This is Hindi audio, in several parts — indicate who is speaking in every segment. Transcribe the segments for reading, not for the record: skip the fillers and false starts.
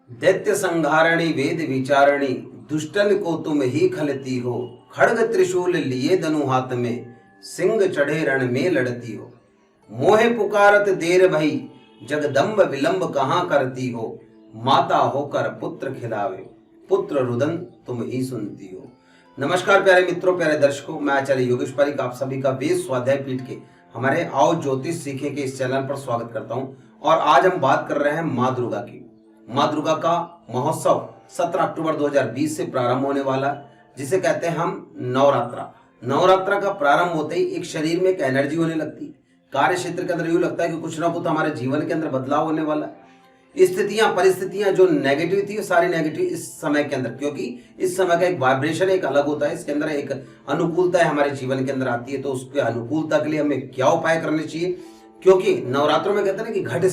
Speaker 1: दैत्य संहारणी वेद विचारणी दुष्टन को तुम ही खलती हो। खड्ग त्रिशूल लिए धनु हाथ में सिंह चढ़े रण में लड़ती हो। मोहे पुकारत देर भई जगदम्ब विलंब कहाँ करती हो। माता होकर पुत्र खिलावे पुत्र रुदन तुम ही सुनती हो। नमस्कार प्यारे मित्रों, प्यारे दर्शकों, मैं आचार्य योगेश पारिक आप सभी का वेद स्वाध्याय पीठ के हमारे आओ ज्योतिष सीखे के इस चैनल पर स्वागत करता हूं। और आज हम बात कर रहे हैं माँ दुर्गा की। माँ दुर्गा का महोत्सव 17 अक्टूबर 2020 से प्रारंभ होने वाला है, जिसे कहते हैं हम नवरात्रा। नवरात्रा का प्रारंभ होते ही एक शरीर में एक एनर्जी होने लगती है। कार्य क्षेत्र के अंदर यूं लगता है कि कुछ ना कुछ हमारे जीवन के अंदर बदलाव होने वाला है। स्थितियां परिस्थितियां जो नेगेटिव थी, सारी नेगेटिव इस समय के अंदर, क्योंकि इस समय का एक वाइब्रेशन एक अलग होता है, इसके अंदर एक अनुकूलता है हमारे जीवन के अंदर आती है। तो उसके अनुकूलता के लिए हमें क्या उपाय करने चाहिए, क्योंकि नवरात्रों में कहते हैं ना कि घट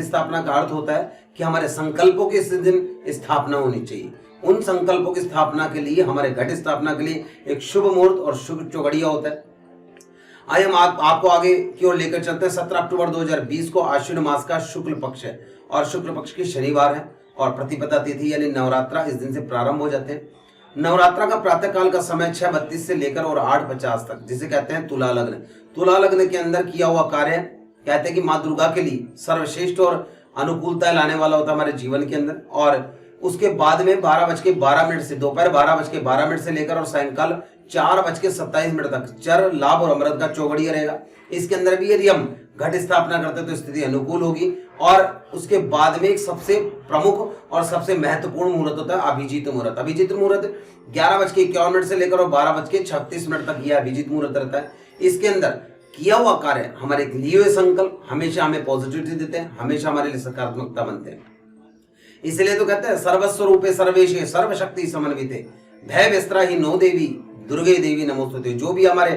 Speaker 1: स्थापना का अर्थ होता है कि हमारे संकल्पों की इस दिन स्थापना होनी चाहिए। उन संकल्पों की स्थापना के लिए, हमारे घट स्थापना के लिए एक शुभ मुहूर्त और शुभ चौगड़िया होता है। आइए हम आपको आगे की ओर लेकर चलते हैं। 17 अक्टूबर 2020 को आश्विन मास का शुक्ल पक्ष है और शुक्ल पक्ष की शनिवार है और प्रतिपदा तिथि यानी नवरात्रा इस दिन से प्रारंभ हो जाते हैं। नवरात्रा का प्रातः काल का समय 6:32 से लेकर और 8:50 तक, जिसे कहते हैं तुला लग्न। तुला लग्न के अंदर किया हुआ कार्य कहते हैं कि माँ दुर्गा के लिए सर्वश्रेष्ठ और अनुकूलता लाने वाला होता है हमारे जीवन के अंदर। और उसके बाद में 12:12 से दोपहर 12:12 से लेकर और सायंकाल 4:27 तक चर लाभ और अमृत का चौगड़िया रहेगा। इसके अंदर भी यदि हम घट स्थापना करते हैं तो स्थिति अनुकूल होगी। और उसके बाद में एक सबसे प्रमुख और सबसे महत्वपूर्ण मुहूर्त होता है अभिजीत मुहूर्त। अभिजीत मुहूर्त 11:51 से लेकर और 12:36 तक यह अभिजीत मुहूर्त रहता है। इसके अंदर किया हुआ कार्य, हमारे लिए हुए संकल्प हमेशा हमें पॉजिटिविटी देते हैं, हमेशा हमारे लिए सकारात्मकता बनते हैं। इसलिए तो कहते हैं सर्वस्वरूपे सर्वेशे सर्वशक्ति समन्विते भय विस्त्रा ही नो देवी दुर्गे देवी नमोस्तुते। जो भी हमारे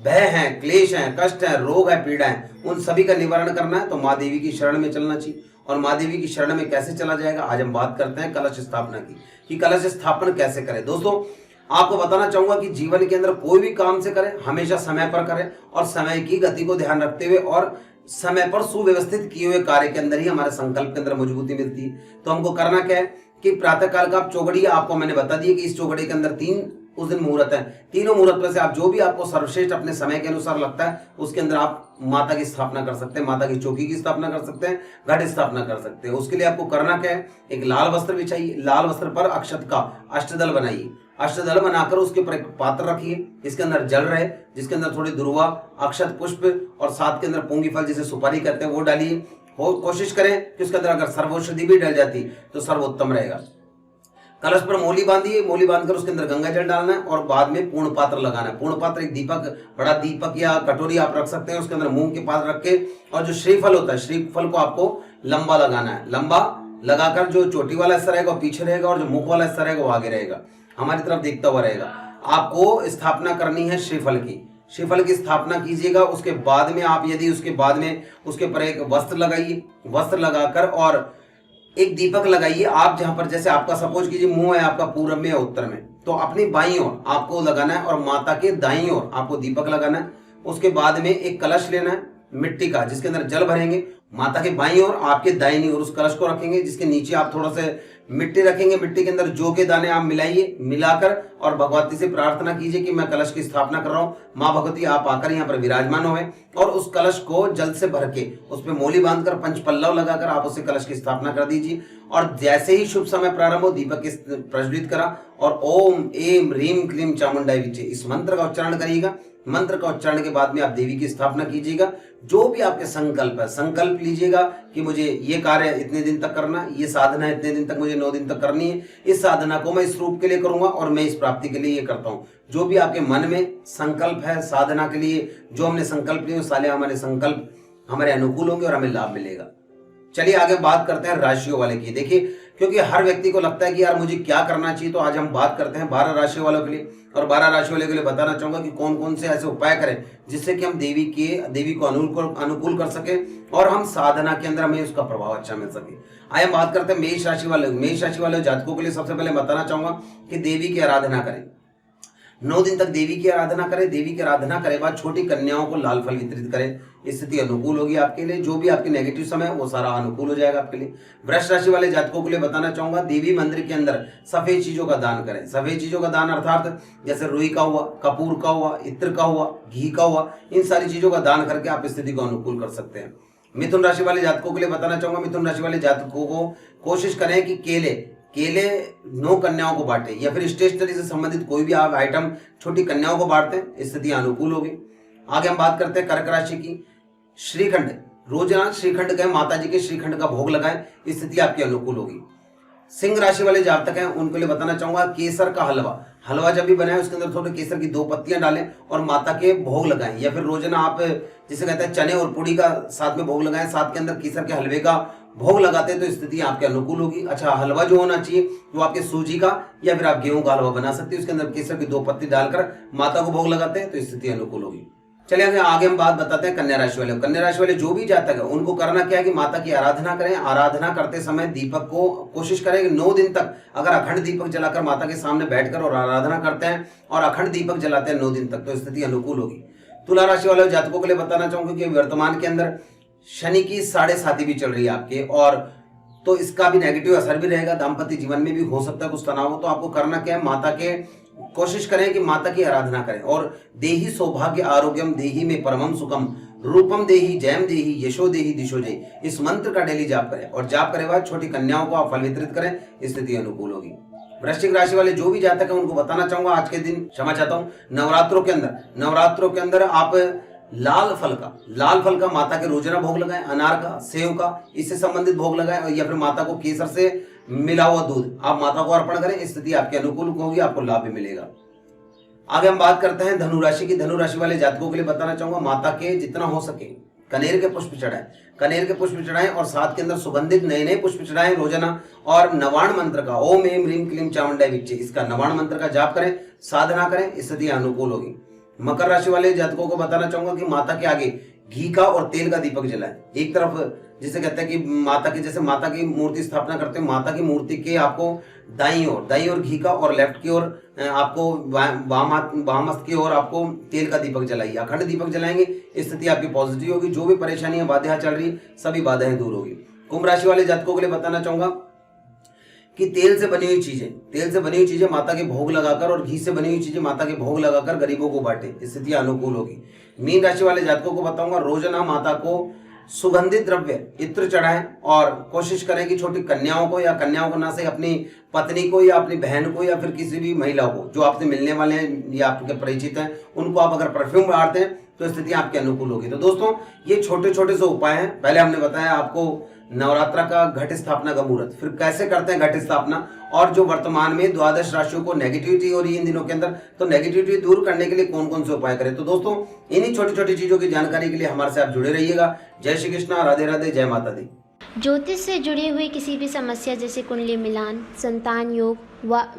Speaker 1: भय हैं, क्लेश हैं, कष्ट हैं, रोग है, पीड़ा है, उन सभी का निवारण करना है तो माँ देवी की शरण में चलना चाहिए। और माँ देवी की शरण में कैसे चला जाएगा, आज हम बात करते हैं कलश स्थापना की, कि कलश स्थापन कैसे करें। दोस्तों, आपको बताना चाहूंगा कि जीवन के अंदर कोई भी काम से करें हमेशा समय पर करें और समय की गति को ध्यान रखते हुए और समय पर सुव्यवस्थित किए हुए कार्य के अंदर ही हमारे संकल्प के अंदर मजबूती मिलती है। तो हमको करना क्या है कि प्रातः काल का आप चौगड़िया, आपको मैंने बता दिया कि इस चौगड़िया के अंदर 3 उस दिन मुहूर्त है। तीनों मुहूर्त में से आप जो भी आपको सर्वश्रेष्ठ अपने समय के अनुसार लगता है उसके अंदर आप माता की स्थापना कर सकते हैं, माता की चौकी की स्थापना कर सकते हैं, घट स्थापना कर सकते हैं। उसके लिए आपको करना क्या है, एक लाल वस्त्र बिछाइए, लाल वस्त्र पर अक्षत का अष्टदल बनाइए। अष्टदल बनाकर उसके ऊपर एक पात्र रखिए, इसके अंदर जल रहे, जिसके अंदर थोड़ी दुर्वा, अक्षत पुष्प और साथ के अंदर पूंगी फल जिसे सुपारी कहते हैं वो डालिए। कोशिश करें कि उसके अंदर अगर सर्वौषधि भी डल जाती तो सर्वोत्तम रहेगा। कलश पर मोली बांधिए, मोली बांधकर उसके अंदर गंगा जल डालना है और बाद में पूर्ण पात्र लगाना है। पूर्ण पात्र एक दीपक, बड़ा दीपक या कटोरी आप रख सकते हैं, उसके अंदर मूंग के पात्र रख के, और जो श्रीफल होता है, श्रीफल को आपको लंबा लगाना है। लंबा लगाकर जो चोटी वाला हिस्सा रहेगा वो पीछे रहेगा और जो मुख वाला हिस्सा रहेगा वो आगे रहेगा, हमारी तरफ देखता हुआ रहेगा। आपको स्थापना करनी है श्रीफल की। श्रीफल की स्थापना कीजिएगा। उसके बाद में आप यदि उसके बाद में उसके ऊपर एक वस्त्र लगाइए, वस्त्र लगाकर और एक दीपक लगाइए। आप जहां पर, जैसे आपका सपोज कीजिए मुंह है आपका पूर्व में या उत्तर में, तो अपनी बाईं ओर आपको लगाना है और माता के दाईं ओर आपको दीपक लगाना है। उसके बाद में एक कलश लेना है मिट्टी का, जिसके अंदर जल भरेंगे। माता के बाईं ओर, आपके दाहिनी ओर उस कलश को रखेंगे, जिसके नीचे आप थोड़ा सा मिट्टी रखेंगे। मिट्टी के अंदर जौ के दाने आप मिलाइए, मिलाकर और भगवती से प्रार्थना कीजिए कि मैं कलश की स्थापना कर रहा हूँ, माँ भगवती आप आकर यहाँ पर विराजमान होवे। और उस कलश को जल से भर के उस पर मोली बांधकर पंचपल्लव लगाकर आप उसे कलश की स्थापना कर दीजिए। और जैसे ही शुभ समय प्रारंभ हो, दीपक प्रज्वलित करा और ओम एम ह्रीम क्लीम चामुंडाई विचे इस मंत्र का उच्चारण करिएगा। मंत्र का उच्चारण के बाद में आप देवी की स्थापना कीजिएगा। जो भी आपके संकल्प है, संकल्प लीजिएगा कि मुझे ये कार्य इतने दिन तक करना, ये साधना इतने दिन तक, मुझे 9 दिन तक करनी है, इस साधना को मैं इस रूप के लिए करूंगा और मैं इस प्राप्ति के लिए ये करता हूँ। जो भी आपके मन में संकल्प है साधना के लिए, जो हमने संकल्प लिए, साले हमारे संकल्प हमारे अनुकूल होंगे और हमें लाभ मिलेगा। चलिए आगे बात करते हैं राशियों वाले की। देखिए, क्योंकि हर व्यक्ति को लगता है कि यार मुझे क्या करना चाहिए, तो आज हम बात करते हैं 12 राशियों वालों के लिए। और 12 राशि वाले के लिए बताना चाहूंगा कि कौन कौन से ऐसे उपाय करें जिससे कि हम देवी को अनुकूल कर सके और हम साधना के अंदर हमें उसका प्रभाव अच्छा मिल सके। आइए हम बात करते हैं मेष राशि वाले जातकों के लिए। सबसे पहले बताना चाहूंगा कि देवी की आराधना करें। 9 दिन तक देवी की आराधना करें। देवी की आराधना करे बाद छोटी कन्याओं को लाल फल वितरित करें। स्थिति अनुकूल होगी आपके लिए। जो भी आपके नेगेटिव समय है वो सारा अनुकूल हो जाएगा आपके लिए। वृष राशि वाले जातकों के लिए बताना चाहूंगा, देवी मंदिर के अंदर सफेद चीजों का दान करें। सफेद चीजों का दान अर्थात जैसे रुई का हुआ, कपूर का हुआ, इत्र का हुआ, घी का हुआ, इन सारी चीजों का दान करके आप स्थिति को अनुकूल कर सकते हैं। मिथुन राशि वाले जातकों के लिए बताना चाहूंगा, मिथुन राशि वाले जातकों को कोशिश करें कि केले 9 कन्याओं को बांटे, या फिर स्टेशनरी से संबंधित कोई भी आप आइटम छोटी कन्याओं को बांटते हैं, स्थिति अनुकूल होगी। आगे हम बात करते हैं कर्क राशि की। श्रीखंड, रोजाना श्रीखंड गए, माता जी के श्रीखंड का भोग लगाएं, स्थिति आपकी अनुकूल होगी। सिंह राशि वाले जातक हैं उनके लिए बताना चाहूंगा, केसर का हलवा जब भी बनाए उसके अंदर थोड़े केसर की 2 पत्तियां डालें और माता के भोग लगाएं, या फिर रोजाना आप जिसे कहते हैं चने और पूड़ी का साथ में भोग लगाएं, साथ के अंदर केसर के हलवे का भोग लगाते हैं तो स्थिति आपके अनुकूल होगी। अच्छा, हलवा जो होना चाहिए वो आपके सूजी का या फिर आप गेहूं का हलवा बना सकते हैं, उसके अंदर केसर की 2 पत्ती डालकर माता को भोग लगाते हैं तो स्थिति अनुकूल होगी। चलिए आगे हम बात बताते हैं कन्या राशि वाले। कन्या राशि वाले जो भी जातक है उनको करना क्या है कि माता की आराधना करें। आराधना करते समय दीपक को कोशिश करें कि 9 दिन तक अगर अखंड दीपक जलाकर माता के सामने बैठकर और आराधना करते हैं और अखंड दीपक जलाते हैं 9 दिन तक तो स्थिति अनुकूल होगी। तुला राशि वाले जातकों के लिए बताना चाहूंगा कि वर्तमान के अंदर शनि की 7.5 भी चल रही है आपके, और तो इसका भी नेगेटिव असर भी रहेगा। दाम्पत्य जीवन में भी हो सकता है कुछ तनाव हो, तो आपको करना क्या है, माता के कोशिश करें कि माता की आराधना करें। और देहि सौभाग्य आरोग्यम देहि में परमम सुखम रूपम देहि जयम देहि यशो देहि दिशो जय, इस मंत्र का डेली जाप करें और जाप करे बाद छोटी कन्याओं को आप फल वितरित करें, स्थिति अनुकूल होगी। वृश्चिक राशि वाले जो भी जातक है उनको बताना चाहूंगा आज के दिन, क्षमा चाहता हूं, नवरात्रों के अंदर आप लाल फल का माता के रोजाना भोग लगाएं, अनार का, सेव का, इससे संबंधित भोग लगाएं, या फिर माता को केसर से मिला हुआ दूध आप माता को अर्पण करें, स्थिति आपके अनुकूल होगी, आपको लाभ भी मिलेगा। आगे हम बात करते हैं धनुराशि की। धनुराशि वाले जातकों के लिए बताना चाहूंगा, माता के जितना हो सके कनेर के पुष्प चढ़ाएं और साथ के अंदर सुगंधित नए पुष्प चढ़ाएं रोजाना, और नवाण मंत्र का ओम एम ह्रीम क्लीम चामुंडाय विच्चे, इसका नवाण मंत्र का जाप करें, साधना करें, स्थिति अनुकूल होगी। मकर राशि वाले जातकों को बताना चाहूंगा कि माता के आगे घी का और तेल का दीपक जलाएं। एक तरफ जिसे कहते हैं कि माता की मूर्ति स्थापना करते हैं, माता की मूर्ति के आपको दाईं ओर घी का और लेफ्ट की ओर आपको वाम हस्त की ओर आपको तेल का दीपक जलाइए, अखंड दीपक जलाएंगे, स्थिति आपकी पॉजिटिव होगी। जो भी परेशानियां बाधाएं चल रही सभी बाधाएं दूर होगी। कुंभ राशि वाले जातकों के लिए बताना चाहूंगा कि तेल से बनी हुई चीजें माता के भोग लगाकर और घी से बनी हुई चीजें माता के भोग लगाकर गरीबों को बांटे, स्थिति अनुकूल होगी। मीन राशि वाले जातकों को बताऊंगा, रोजाना माता को सुगंधित द्रव्य इत्र चढ़ाएं और कोशिश करें कि छोटी कन्याओं को, या कन्याओं को ना से अपनी पत्नी को या अपनी बहन को या फिर किसी भी महिला को जो आपसे मिलने वाले हैं या आपके परिचित हैं, उनको आप अगर परफ्यूम बांटते हैं तो स्थिति आपके अनुकूल होगी। तो दोस्तों ये छोटे छोटे से उपाय हैं। पहले हमने बताया आपको नवरात्रा का घट स्थापना का मुहूर्त, फिर कैसे करते हैं घट स्थापना, और जो वर्तमान में 12 राशियों को नेगेटिविटी हो रही है इन दिनों के अंदर, तो नेगेटिविटी दूर करने के लिए कौन कौन से उपाय करें। तो दोस्तों इन्हीं छोटी छोटी चीजों की जानकारी के लिए हमारे से आप जुड़े रहिएगा। जय श्री कृष्णा, राधे राधे, जय माता दी।
Speaker 2: ज्योतिष से जुड़ी हुई किसी भी समस्या जैसे कुंडली मिलान, संतान योग,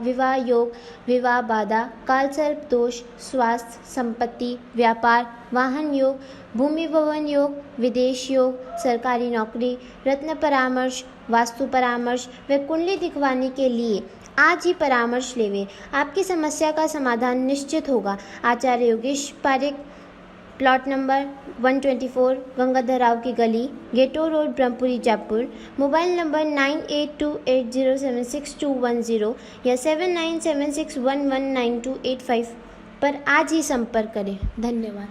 Speaker 2: विवाह योग, विवाह बाधा, कालसर्प दोष, स्वास्थ्य, संपत्ति, व्यापार, वाहन योग, भूमि भवन योग, विदेश योग, सरकारी नौकरी, रत्न परामर्श, वास्तु परामर्श व कुंडली दिखवाने के लिए आज ही परामर्श लेवे। आपकी समस्या का समाधान निश्चित होगा। आचार्य योगेश पारिक, प्लॉट नंबर 124, गंगाधर राव की गली, Gaitore road, Brahmpuri, Jaipur. Mobile number 9828076210 या 7976119285 पर आज ही संपर्क करें। धन्यवाद।